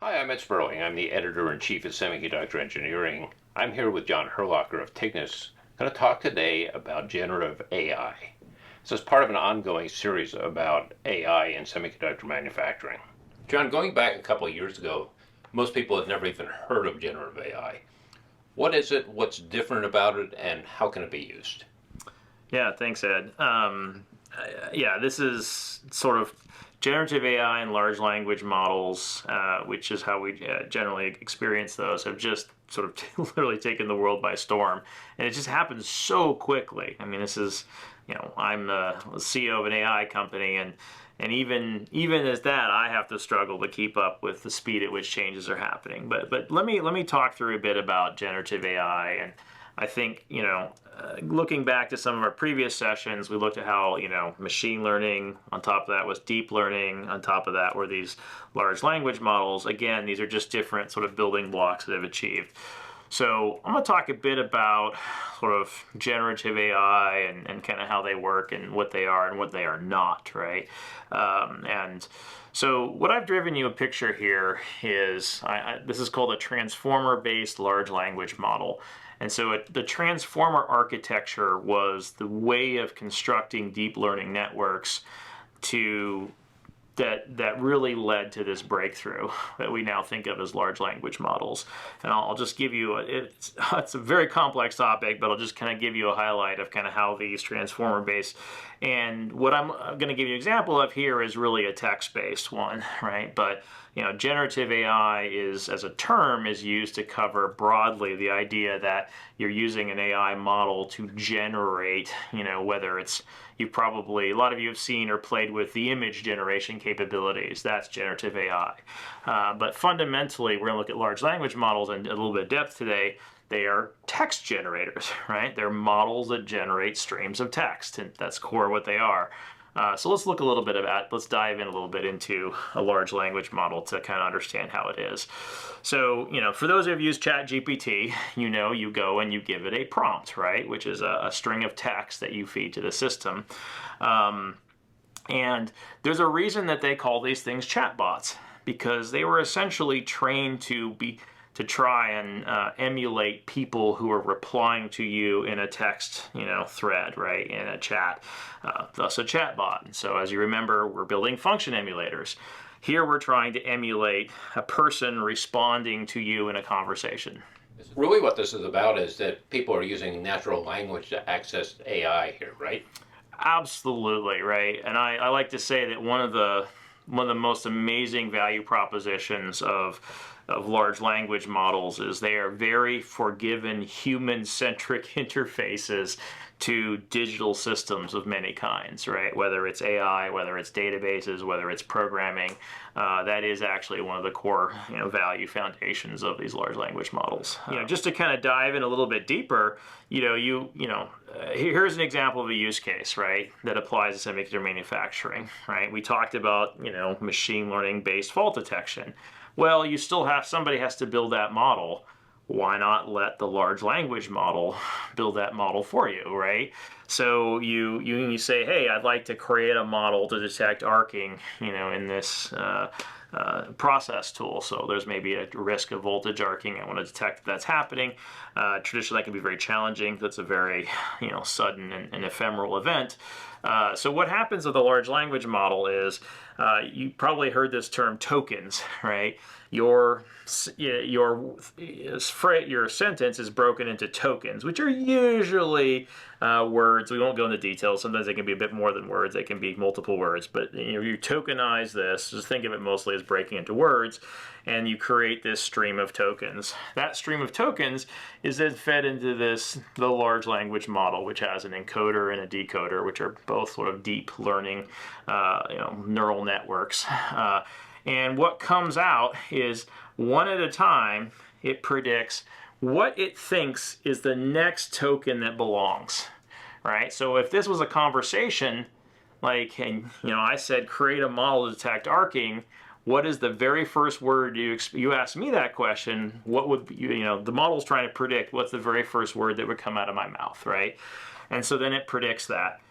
Hi, I'm Ed Sperling. I'm the editor-in-chief of Semiconductor Engineering. I'm here with Jon Herlocker of Tignis. I'm going to talk today about generative AI. This is part of an ongoing series about AI in semiconductor manufacturing. John, going back a couple of years ago, most people had never even heard of generative AI. What is it? What's different about it? And how can it be used? Yeah, thanks, Ed. Yeah, this is sort of generative AI and large language models, which is how we generally experience those, have just sort of literally taken the world by storm. And it just happens so quickly. I mean, this is, I'm the CEO of an AI company, and even as that, I have to struggle to keep up with the speed at which changes are happening. But let me talk through a bit about generative AI. And I think, looking back to some of our previous sessions, we looked at how, machine learning, on top of that was deep learning, on top of that were these large language models. Again, these are just different sort of building blocks that have achieved. So I'm going to talk a bit about sort of generative AI and kind of how they work and what they are and what they are not, right? And so what I've driven you a picture here is, this is called a transformer-based large language model. And so the transformer architecture was the way of constructing deep learning networks that really led to this breakthrough that we now think of as large language models. And I'll just give you, it's a very complex topic, but I'll just kind of give you a highlight of kind of how these transformer-based, and what I'm going to give you an example of here is really a text-based one, right? But generative AI is, as a term, is used to cover broadly the idea that you're using an AI model to generate, whether it's, a lot of you have seen or played with the image generation capabilities. That's generative AI. But fundamentally, we're going to look at large language models in a little bit of depth today. They are text generators, right? They're models that generate streams of text, and that's core what they are. So let's look a little bit about, let's dive in a little bit into a large language model to kind of understand how it is. So, for those who have used ChatGPT, you go and you give it a prompt, right? Which is a string of text that you feed to the system. And there's a reason that they call these things chatbots, because they were essentially trained to try and emulate people who are replying to you in a text, thread, right, in a chat, thus a chatbot. And so as you remember, we're building function emulators. Here we're trying to emulate a person responding to you in a conversation. Really what this is about is that people are using natural language to access AI here, right? Absolutely, right. And I like to say that one of the most amazing value propositions of large language models is they are very forgiving, human-centric interfaces to digital systems of many kinds, right? Whether it's AI, whether it's databases, whether it's programming, that is actually one of the core, value foundations of these large language models. Just to kind of dive in a little bit deeper, here's an example of a use case, right, that applies to semiconductor manufacturing, right? We talked about, machine learning-based fault detection. Well, you still have, somebody has to build that model. Why not let the large language model build that model for you, right? So you say, hey, I'd like to create a model to detect arcing, in this process tool. So there's maybe a risk of voltage arcing. I want to detect that's happening. Traditionally, that can be very challenging. That's a very, sudden and ephemeral event. So what happens with a large language model is, you probably heard this term tokens, right? Your sentence is broken into tokens, which are usually words. We won't go into details. Sometimes they can be a bit more than words. They can be multiple words. But you tokenize this. Just think of it mostly as breaking into words, and you create this stream of tokens. That stream of tokens is then fed into the large language model, which has an encoder and a decoder, which are both sort of deep learning, neural networks. And what comes out is, one at a time, it predicts what it thinks is the next token that belongs, right? So if this was a conversation, I said, create a model to detect arcing, what is the very first word you asked me that question, what would, the model's trying to predict what's the very first word that would come out of my mouth, right? And so then it predicts that.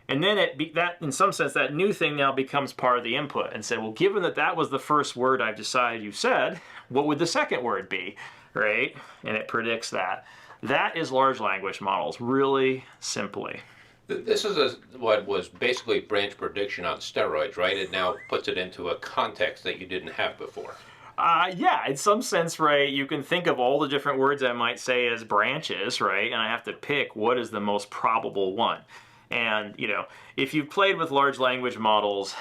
And then that in some sense, that new thing now becomes part of the input and said, well, given that that was the first word I've decided you said, what would the second word be, right? And it predicts that. That is large language models, really simply. This is what was basically branch prediction on steroids, right? It now puts it into a context that you didn't have before. Yeah, in some sense, right, you can think of all the different words I might say as branches, right? And I have to pick what is the most probable one. And, you know, if you've played with large language models,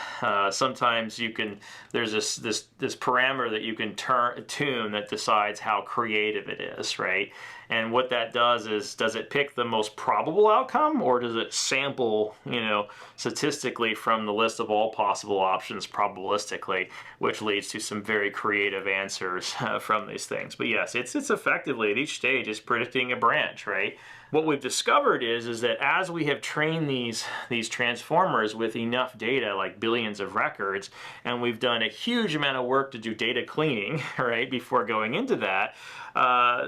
sometimes you can, there's this parameter that you can tune that decides how creative it is, right? And what that does is, does it pick the most probable outcome, or does it sample, you know, statistically from the list of all possible options probabilistically, which leads to some very creative answers from these things. But yes, it's effectively at each stage is predicting a branch, right? What we've discovered is that as we have trained these transformers with enough data, like billions of records, and we've done a huge amount of work to do data cleaning, right, before going into that,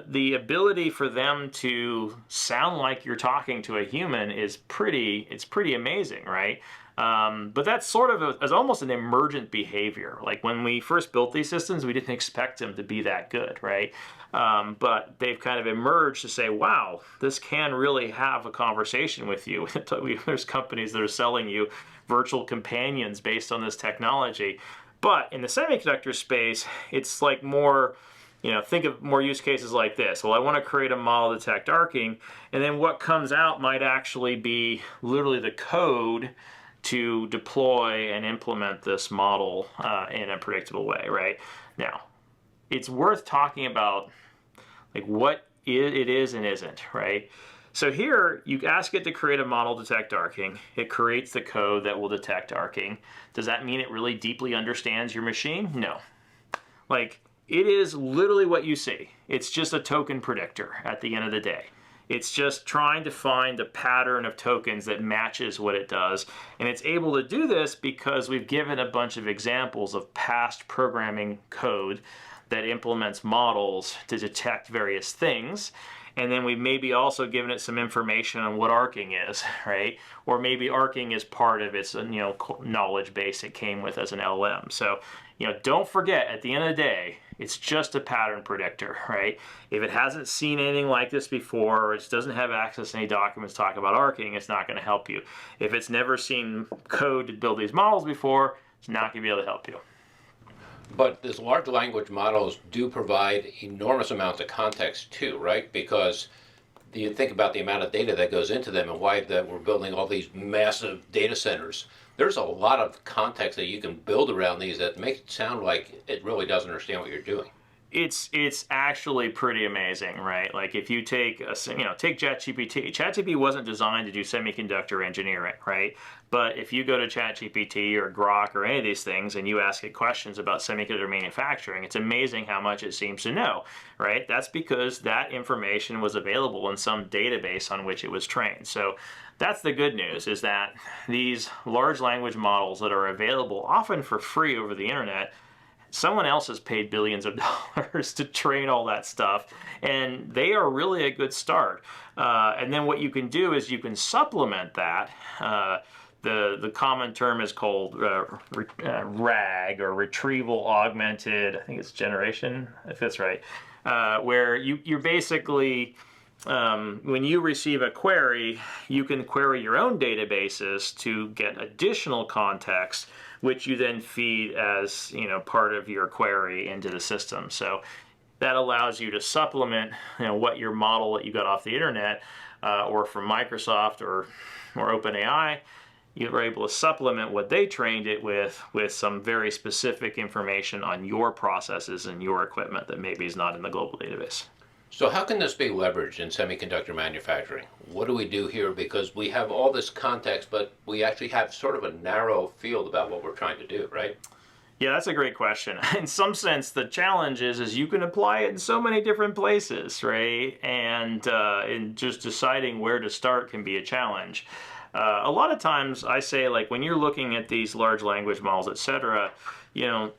the ability for them to sound like you're talking to a human is pretty amazing, right? But that's sort of as almost an emergent behavior. Like when we first built these systems, we didn't expect them to be that good, right? But they've kind of emerged to say, wow, this can really have a conversation with you. There's companies that are selling you virtual companions based on this technology. But in the semiconductor space, it's like more, you know, think of more use cases like this. Well, I want to create a model to detect arcing, and then what comes out might actually be literally the code to deploy and implement this model in a predictable way, right? Now, it's worth talking about like what it is and isn't, right? So here, you ask it to create a model to detect arcing. It creates the code that will detect arcing. Does that mean it really deeply understands your machine? No. Like, it is literally what you see. It's just a token predictor at the end of the day. It's just trying to find a pattern of tokens that matches what it does. And it's able to do this because we've given a bunch of examples of past programming code that implements models to detect various things. And then we've maybe also given it some information on what arcing is, right? Or maybe arcing is part of its, you know, knowledge base it came with as an LLM. So, you know, don't forget, at the end of the day, it's just a pattern predictor, right? If it hasn't seen anything like this before, or it doesn't have access to any documents talking about arcing, it's not going to help you. If it's never seen code to build these models before, it's not going to be able to help you. But these large language models do provide enormous amounts of context too, right? Because you think about the amount of data that goes into them and why that we're building all these massive data centers. There's a lot of context that you can build around these that make it sound like it really doesn't understand what you're doing. It's actually pretty amazing, right? Like if you take take ChatGPT. ChatGPT wasn't designed to do semiconductor engineering, right? But if you go to ChatGPT or Grok or any of these things and you ask it questions about semiconductor manufacturing, it's amazing how much it seems to know, right? That's because that information was available in some database on which it was trained. So that's the good news, is that these large language models that are available often for free over the internet, someone else has paid billions of dollars to train all that stuff, and they are really a good start. And then what you can do is you can supplement that. The common term is called RAG, or Retrieval Augmented, I think it's generation, if that's right, where you're basically, when you receive a query, you can query your own databases to get additional context, which you then feed as, you know, part of your query into the system. So that allows you to supplement, you know, what your model that you got off the internet or from Microsoft or OpenAI, you were able to supplement what they trained it with some very specific information on your processes and your equipment that maybe is not in the global database. So how can this be leveraged in semiconductor manufacturing? What do we do here? Because we have all this context, but we actually have sort of a narrow field about what we're trying to do, right? Yeah, that's a great question. In some sense, the challenge is you can apply it in so many different places, right? And in just deciding where to start can be a challenge. A lot of times I say, like, when you're looking at these large language models, etc., you know,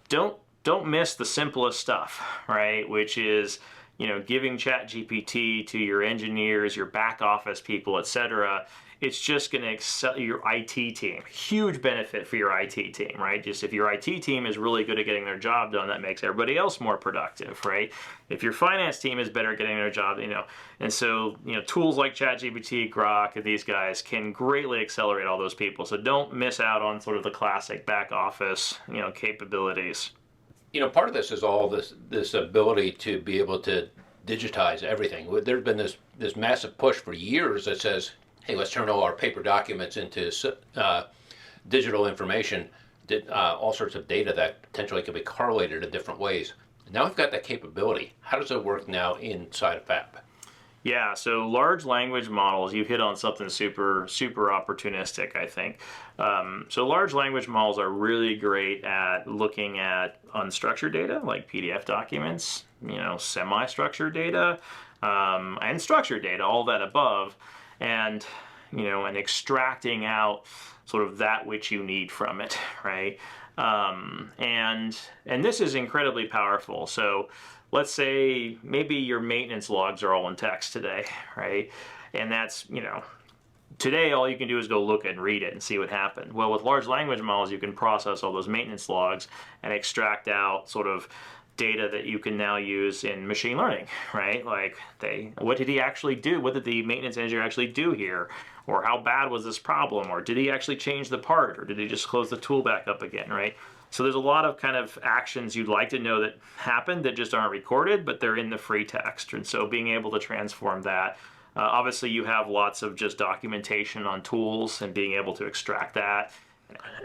don't miss the simplest stuff, right? Which is, you know, giving ChatGPT to your engineers, your back office people, etc., it's just going to excel your IT team. Huge benefit for your IT team, right? Just if your IT team is really good at getting their job done, that makes everybody else more productive, right? If your finance team is better at getting their job, and so, tools like ChatGPT, Grok, and these guys can greatly accelerate all those people. So don't miss out on sort of the classic back office, capabilities. Part of this is all this ability to be able to digitize everything. There's been this massive push for years that says, hey, let's turn all our paper documents into digital information, all sorts of data that potentially can be correlated in different ways. Now we've got that capability. How does it work now inside of FAB? Yeah, so large language models, you hit on something super opportunistic, I think. So large language models are really great at looking at unstructured data, like PDF documents, semi-structured data, and structured data, all that above, and and extracting out sort of that which you need from it, right? And this is incredibly powerful. So let's say maybe your maintenance logs are all in text today, right? And that's, today all you can do is go look and read it and see what happened. Well, with large language models, you can process all those maintenance logs and extract out sort of data that you can now use in machine learning, right? Like, what did he actually do? What did the maintenance engineer actually do here? Or how bad was this problem? Or did he actually change the part? Or did he just close the tool back up again, right? So there's a lot of kind of actions you'd like to know that happened that just aren't recorded, but they're in the free text. And so being able to transform that, obviously you have lots of just documentation on tools and being able to extract that.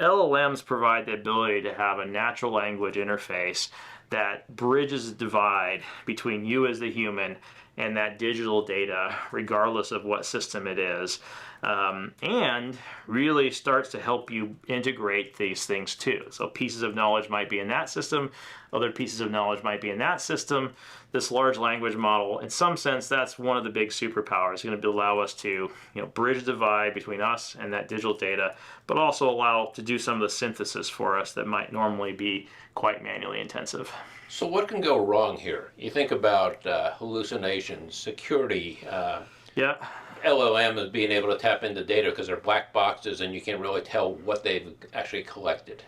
LLMs provide the ability to have a natural language interface that bridges the divide between you as the human and that digital data, regardless of what system it is, and really starts to help you integrate these things too. So pieces of knowledge might be in that system, other pieces of knowledge might be in that system. This large language model, in some sense, that's one of the big superpowers. It's going to allow us to bridge the divide between us and that digital data, but also allow to do some of the synthesis for us that might normally be quite manually intensive. So what can go wrong here? You think about hallucinations, security, Yeah. LLM is being able to tap into data because they're black boxes and you can't really tell what they've actually collected.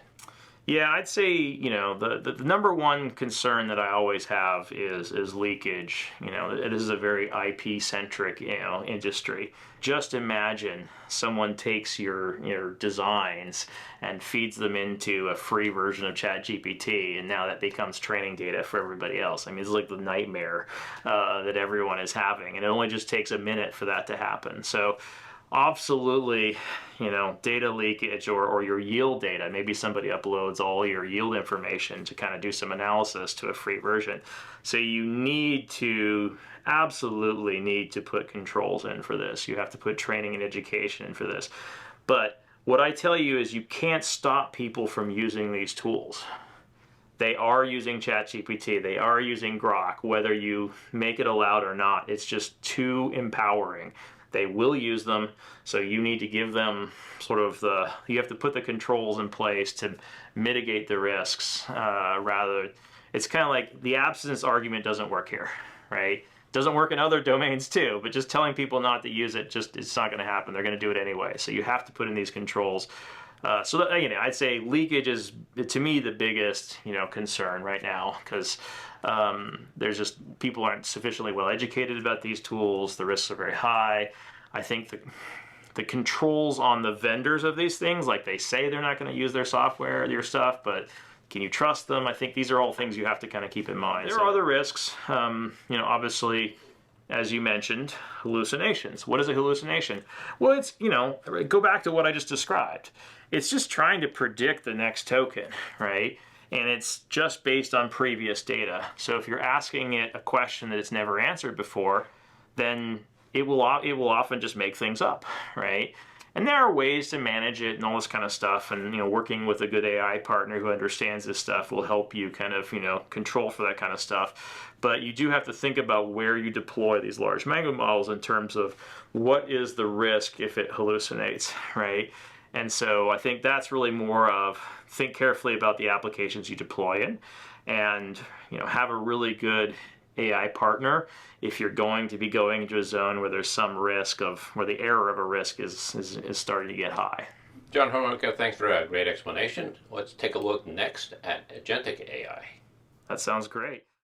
Yeah, I'd say, the number one concern that I always have is leakage. It is a very IP-centric, industry. Just imagine someone takes your designs and feeds them into a free version of ChatGPT, and now that becomes training data for everybody else. I mean, it's like the nightmare that everyone is having, and it only just takes a minute for that to happen. So absolutely, data leakage or your yield data. Maybe somebody uploads all your yield information to kind of do some analysis to a free version. So you absolutely need to put controls in for this. You have to put training and education in for this. But what I tell you is you can't stop people from using these tools. They are using ChatGPT. They are using Grok, whether you make it allowed or not. It's just too empowering. They will use them, so you need to give them sort of you have to put the controls in place to mitigate the risks. It's kind of like the absence argument doesn't work here, right? Doesn't work in other domains too, but just telling people not to use it, it's not going to happen. They're going to do it anyway. So you have to put in these controls. So that, I'd say leakage is, to me, the biggest, concern right now, because there's just, people aren't sufficiently well educated about these tools. The risks are very high. I think the controls on the vendors of these things, like they say they're not going to use their software or your stuff, but can you trust them? I think these are all things you have to kind of keep in mind. There are other risks, obviously, as you mentioned, hallucinations. What is a hallucination? Well, it's, go back to what I just described. It's just trying to predict the next token, right? And it's just based on previous data. So if you're asking it a question that it's never answered before, then it will often just make things up, right? And there are ways to manage it and all this kind of stuff. And, working with a good AI partner who understands this stuff will help you kind of, control for that kind of stuff. But you do have to think about where you deploy these large language models in terms of what is the risk if it hallucinates, right? And so I think that's really more of think carefully about the applications you deploy in and, have a really good AI partner if you're going to be going into a zone where there's some risk of where the error of a risk is starting to get high. Jon Herlocker, thanks for a great explanation. Let's take a look next at agentic AI. That sounds great.